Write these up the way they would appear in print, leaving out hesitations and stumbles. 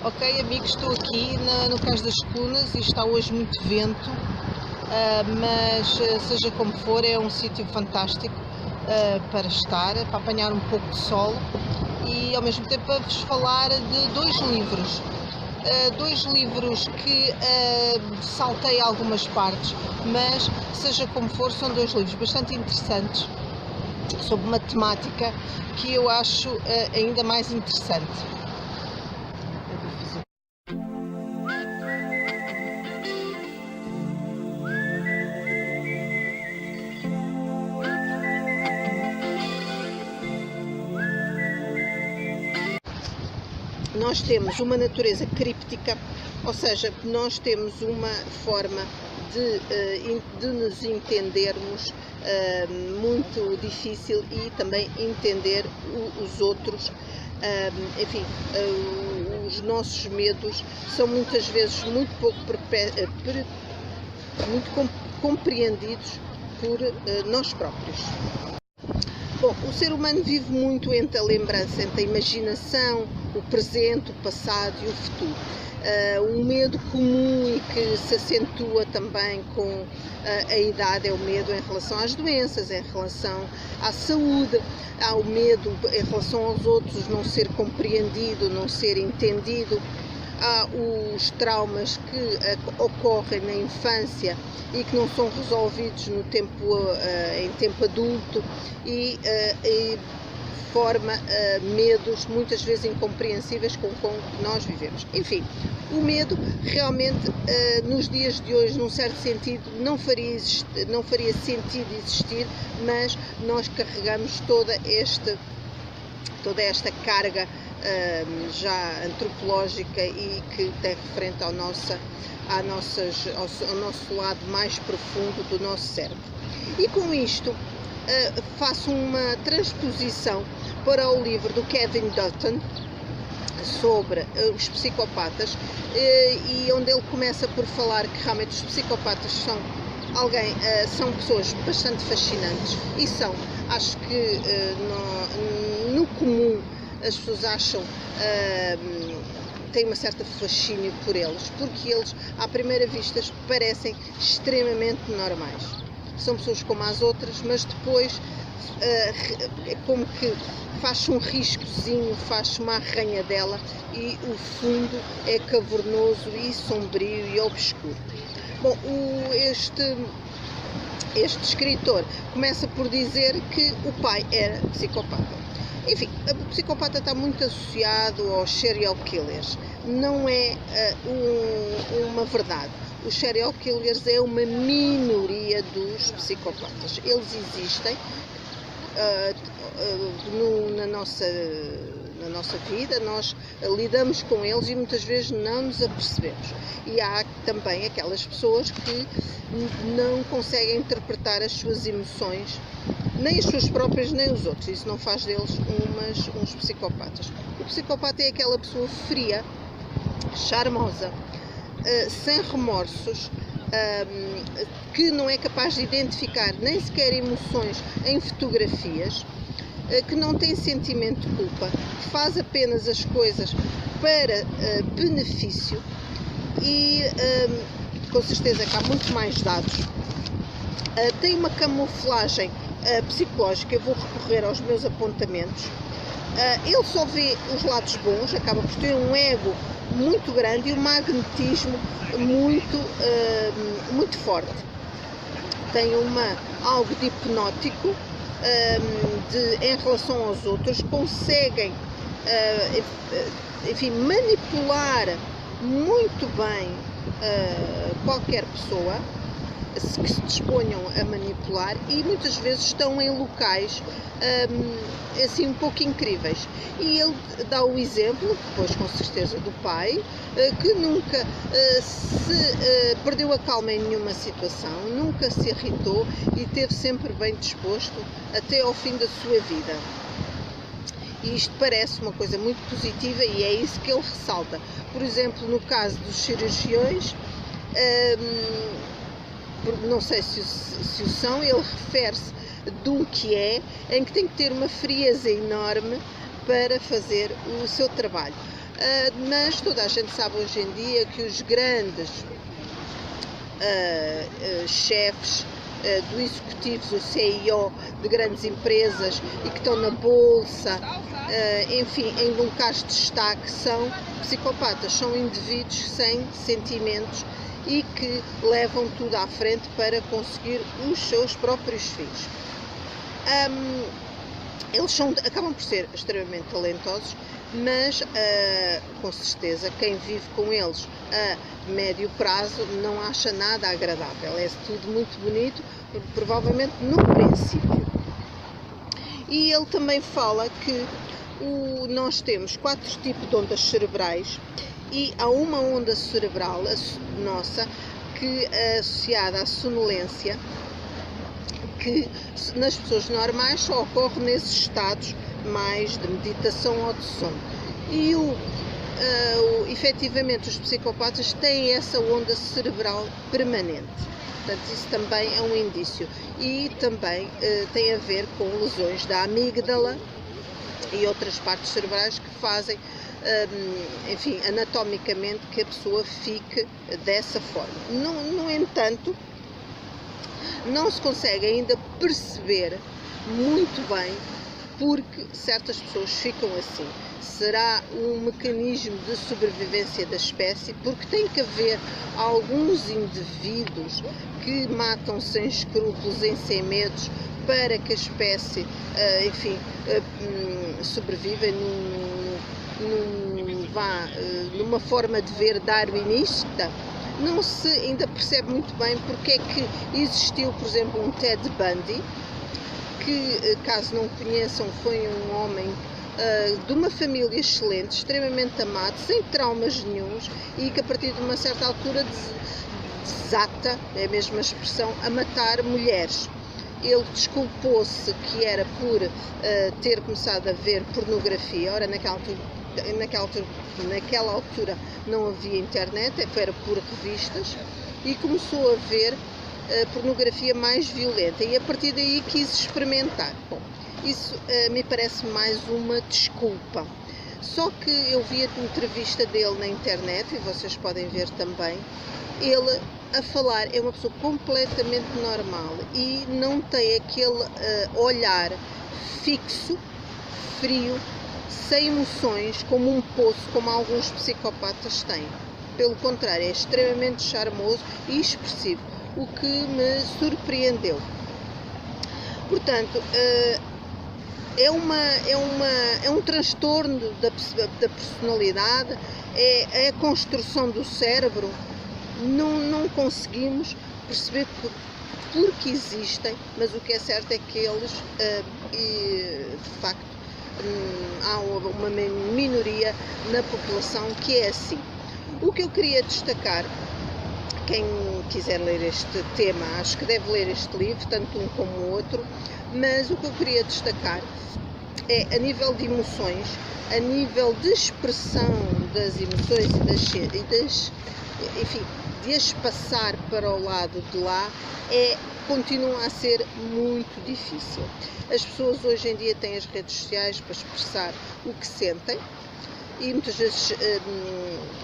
Ok, amigos, estou aqui no Cais das Colunas e está hoje muito vento, mas seja como for, é um sítio fantástico para estar, para apanhar um pouco de sol e ao mesmo tempo para vos falar de dois livros. Dois livros que saltei algumas partes, mas seja como for, são dois livros bastante interessantes sobre uma temática que eu acho ainda mais interessante. Nós temos uma natureza críptica, ou seja, nós temos uma forma de nos entendermos muito difícil e também entender os outros. Enfim, os nossos medos são muitas vezes muito pouco compreendidos por nós próprios. Bom, o ser humano vive muito entre a lembrança, entre a imaginação, o presente, o passado e o futuro. Um medo comum e que se acentua também com a idade é o medo em relação às doenças, em relação à saúde, há o medo em relação aos outros, não ser compreendido, não ser entendido. Há os traumas que ocorrem na infância e que não são resolvidos em tempo adulto e forma medos muitas vezes incompreensíveis com que nós vivemos. Enfim, o medo realmente nos dias de hoje, num certo sentido, não faria sentido existir, mas nós carregamos toda esta carga já antropológica e que tem referente ao nosso lado mais profundo do nosso cérebro. E com isto faço uma transposição para o livro do Kevin Dutton sobre os psicopatas, e onde ele começa por falar que realmente os psicopatas são pessoas bastante fascinantes e acho que no comum as pessoas acham, têm uma certa fascínio por eles, porque eles à primeira vista parecem extremamente normais. São pessoas como as outras, mas depois é como que faz um riscozinho, faz uma arranhadela e o fundo é cavernoso e sombrio e obscuro. Bom, este escritor começa por dizer que o pai era psicopata. Enfim, o psicopata está muito associado aos serial killers. Não é uma verdade. Os serial killers é uma minoria dos psicopatas. Eles existem na nossa vida, nós lidamos com eles e muitas vezes não nos apercebemos. E há também aquelas pessoas que não conseguem interpretar as suas emoções, nem as suas próprias, nem os outros. Isso não faz deles uns psicopatas. O psicopata é aquela pessoa fria, charmosa, sem remorsos, que não é capaz de identificar nem sequer emoções em fotografias, que não tem sentimento de culpa, que faz apenas as coisas para benefício e com certeza que há muito mais dados. Tem uma camuflagem psicológica. Eu vou recorrer aos meus apontamentos. Ele só vê os lados bons, acaba por ter um ego muito grande e um magnetismo muito forte. Tem algo de hipnótico em relação aos outros, conseguem enfim, manipular muito bem qualquer pessoa que se disponham a manipular, e muitas vezes estão em locais assim um pouco incríveis. E ele dá o exemplo, depois com certeza do pai, que nunca se perdeu a calma em nenhuma situação, nunca se irritou e esteve sempre bem disposto até ao fim da sua vida. E isto parece uma coisa muito positiva e é isso que ele ressalta. Por exemplo, no caso dos cirurgiões, não sei se o são, ele refere-se de um que em que tem que ter uma frieza enorme para fazer o seu trabalho. Mas toda a gente sabe hoje em dia que os grandes chefes do executivos, o CEO de grandes empresas e que estão na bolsa, enfim, em locais de destaque, são psicopatas, são indivíduos sem sentimentos e que levam tudo à frente para conseguir os seus próprios fins. Eles acabam por ser extremamente talentosos, mas com certeza quem vive com eles a médio prazo não acha nada agradável. É tudo muito bonito, provavelmente no princípio. E ele também fala que nós temos 4 tipos de ondas cerebrais e há uma onda cerebral, a nossa, que é associada à sonolência, que nas pessoas normais só ocorre nesses estados mais de meditação ou de sono. E efetivamente os psicopatas têm essa onda cerebral permanente. Portanto, isso também é um indício. E também tem a ver com lesões da amígdala e outras partes cerebrais que fazem, enfim, anatomicamente que a pessoa fique dessa forma. No entanto, não se consegue ainda perceber muito bem porque certas pessoas ficam assim. Será um mecanismo de sobrevivência da espécie, porque tem que haver alguns indivíduos que matam sem escrúpulos e sem medos para que a espécie, enfim, sobreviva numa forma de ver darwinista. Não se ainda percebe muito bem porque é que existiu, por exemplo, um Ted Bundy, que, caso não conheçam, foi um homem de uma família excelente, extremamente amado, sem traumas nenhuns, e que a partir de uma certa altura desata, é a mesma expressão, a matar mulheres. Ele desculpou-se que era por ter começado a ver pornografia. Ora, naquela altura não havia internet, era por revistas, e começou a ver pornografia mais violenta e a partir daí quis experimentar. Bom, isso me parece mais uma desculpa. Só que eu vi a entrevista dele na internet, e vocês podem ver também, ele a falar é uma pessoa completamente normal e não tem aquele olhar fixo, frio, sem emoções, como um poço, como alguns psicopatas têm. Pelo contrário, é extremamente charmoso e expressivo, o que me surpreendeu. Portanto, é um transtorno da personalidade, é a construção do cérebro. Não conseguimos perceber porque existem, mas o que é certo é que eles, de facto, há uma minoria na população que é assim. O que eu queria destacar, quem quiser ler este tema, acho que deve ler este livro, tanto um como o outro, mas o que eu queria destacar é, a nível de emoções, a nível de expressão das emoções enfim, de as passar para o lado de lá, continua a ser muito difícil. As pessoas hoje em dia têm as redes sociais para expressar o que sentem e muitas vezes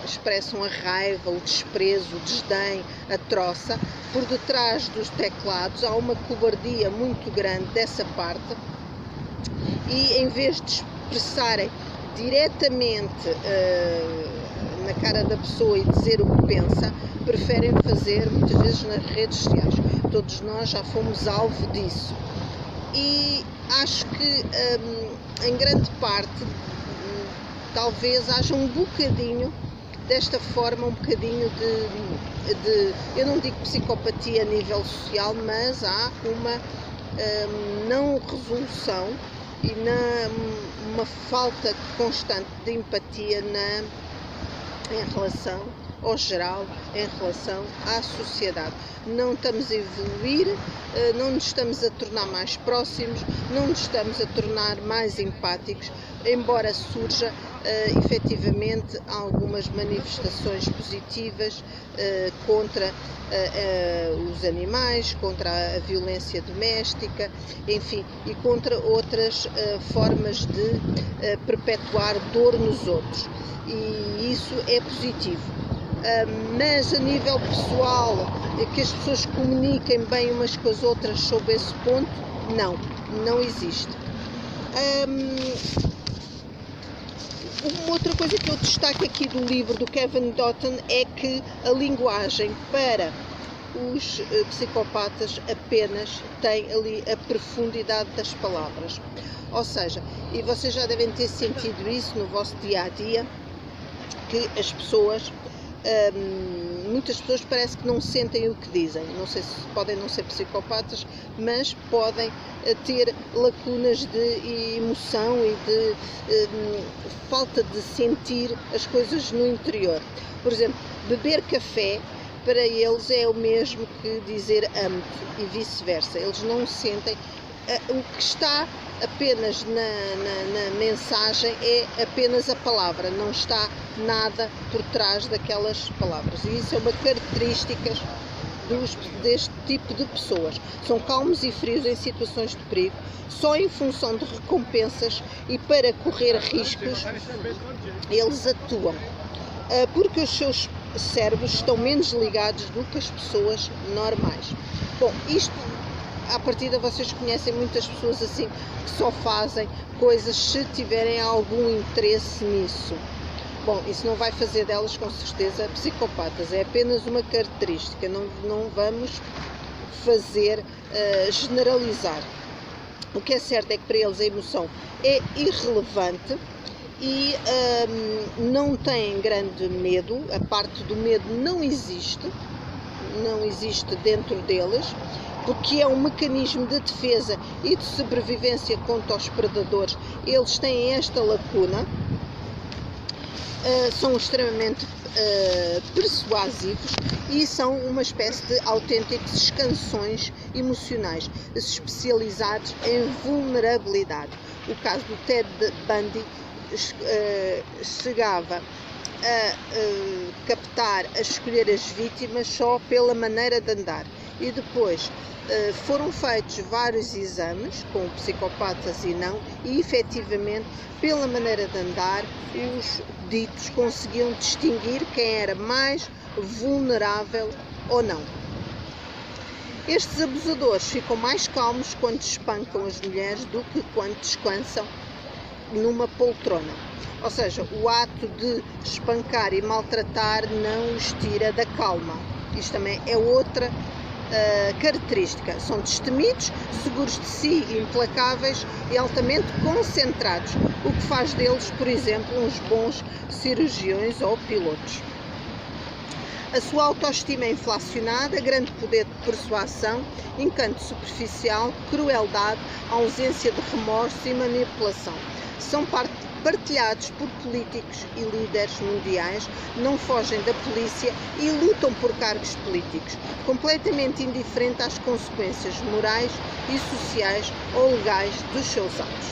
expressam a raiva, o desprezo, o desdém, a troça. Por detrás dos teclados há uma cobardia muito grande dessa parte e em vez de expressarem diretamente na cara da pessoa e dizer o que pensa, preferem fazer muitas vezes nas redes sociais. Todos nós já fomos alvo disso e acho que em grande parte talvez haja um bocadinho desta forma, um bocadinho de eu não digo psicopatia a nível social, mas há uma não resolução e uma falta constante de empatia em relação ao geral, em relação à sociedade. Não estamos a evoluir, não nos estamos a tornar mais próximos, não nos estamos a tornar mais empáticos, embora surja efetivamente algumas manifestações positivas contra os animais, contra a violência doméstica, enfim, e contra outras formas de perpetuar dor nos outros. E isso é positivo. Mas a nível pessoal, que as pessoas comuniquem bem umas com as outras sobre esse ponto, não existe. Uma outra coisa que eu destaco aqui do livro do Kevin Dotton é que a linguagem para os psicopatas apenas tem ali a profundidade das palavras. Ou seja, e vocês já devem ter sentido isso no vosso dia-a-dia, que as pessoas, muitas pessoas parece que não sentem o que dizem. Não sei se podem não ser psicopatas, mas podem ter lacunas de emoção e de falta de sentir as coisas no interior. Por exemplo, beber café para eles é o mesmo que dizer amo-te e vice-versa. Eles não sentem. O que está apenas na mensagem é apenas a palavra, não está nada por trás daquelas palavras. E isso é uma característica deste tipo de pessoas. São calmos e frios em situações de perigo, só em função de recompensas, e para correr riscos eles atuam. Porque os seus cérebros estão menos ligados do que as pessoas normais. Bom, isto à partida vocês conhecem muitas pessoas assim, que só fazem coisas se tiverem algum interesse nisso. Bom, isso não vai fazer delas com certeza psicopatas, é apenas uma característica, não vamos fazer generalizar. O que é certo é que para eles a emoção é irrelevante e não têm grande medo, a parte do medo não existe dentro deles, porque é um mecanismo de defesa e de sobrevivência contra os predadores. Eles têm esta lacuna, são extremamente persuasivos e são uma espécie de autênticos escansões emocionais, especializados em vulnerabilidade. O caso do Ted Bundy chegava a captar, a escolher as vítimas só pela maneira de andar, e depois foram feitos vários exames com psicopatas e não, e efetivamente pela maneira de andar os ditos conseguiam distinguir quem era mais vulnerável ou não. Estes abusadores ficam mais calmos quando espancam as mulheres do que quando descansam numa poltrona. Ou seja, o ato de espancar e maltratar não os tira da calma. Isto também é outra característica. São destemidos, seguros de si, implacáveis e altamente concentrados, o que faz deles, por exemplo, uns bons cirurgiões ou pilotos. A sua autoestima é inflacionada, grande poder de persuasão, encanto superficial, crueldade, ausência de remorso e manipulação. São partilhados por políticos e líderes mundiais, não fogem da polícia e lutam por cargos políticos, completamente indiferente às consequências morais e sociais ou legais dos seus atos.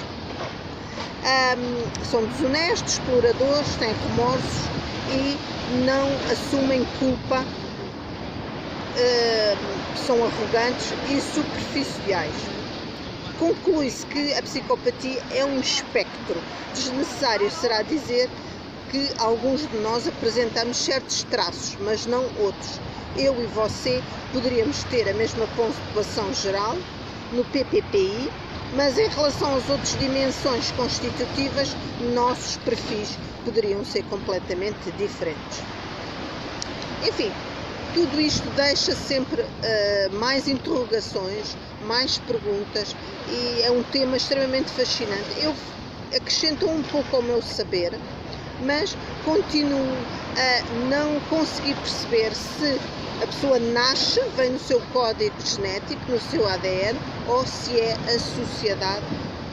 São desonestos, exploradores, têm remorsos e não assumem culpa, são arrogantes e superficiais. Conclui-se que a psicopatia é um espectro. Desnecessário será dizer que alguns de nós apresentamos certos traços, mas não outros. Eu e você poderíamos ter a mesma pontuação geral no PPPI, mas em relação às outras dimensões constitutivas, nossos perfis poderiam ser completamente diferentes. Enfim, tudo isto deixa sempre mais interrogações, mais perguntas, e é um tema extremamente fascinante. Eu acrescento um pouco ao meu saber, mas continuo a não conseguir perceber se a pessoa nasce, vem no seu código genético, no seu ADN, ou se é a sociedade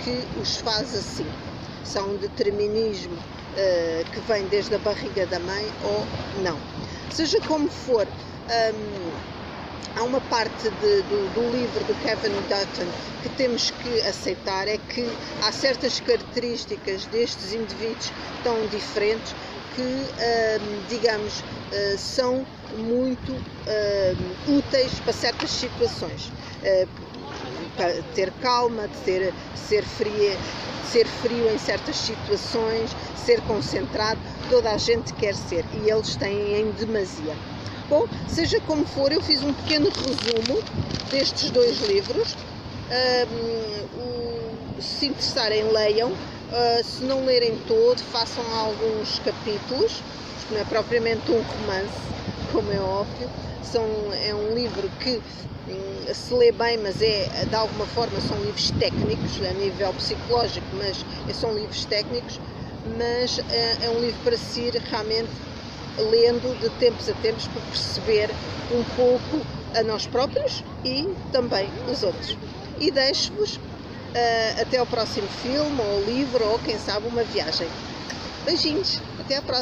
que os faz assim. Se há um determinismo que vem desde a barriga da mãe ou não. Seja como for, há uma parte do livro do Kevin Dutton que temos que aceitar, é que há certas características destes indivíduos tão diferentes que, digamos, são muito úteis para certas situações. Para ter calma, ser frio em certas situações, ser concentrado, toda a gente quer ser, e eles têm em demasia. Bom, seja como for, eu fiz um pequeno resumo destes dois livros. Se interessarem, leiam. Se não lerem todo, façam alguns capítulos, porque não é propriamente um romance, como é óbvio. É um livro que se lê bem, mas de alguma forma são livros técnicos, a nível psicológico, mas são livros técnicos, mas é um livro para se ir realmente lendo de tempos a tempos para perceber um pouco a nós próprios e também os outros. E deixo-vos até ao próximo filme, ou livro, ou quem sabe uma viagem. Beijinhos, até à próxima!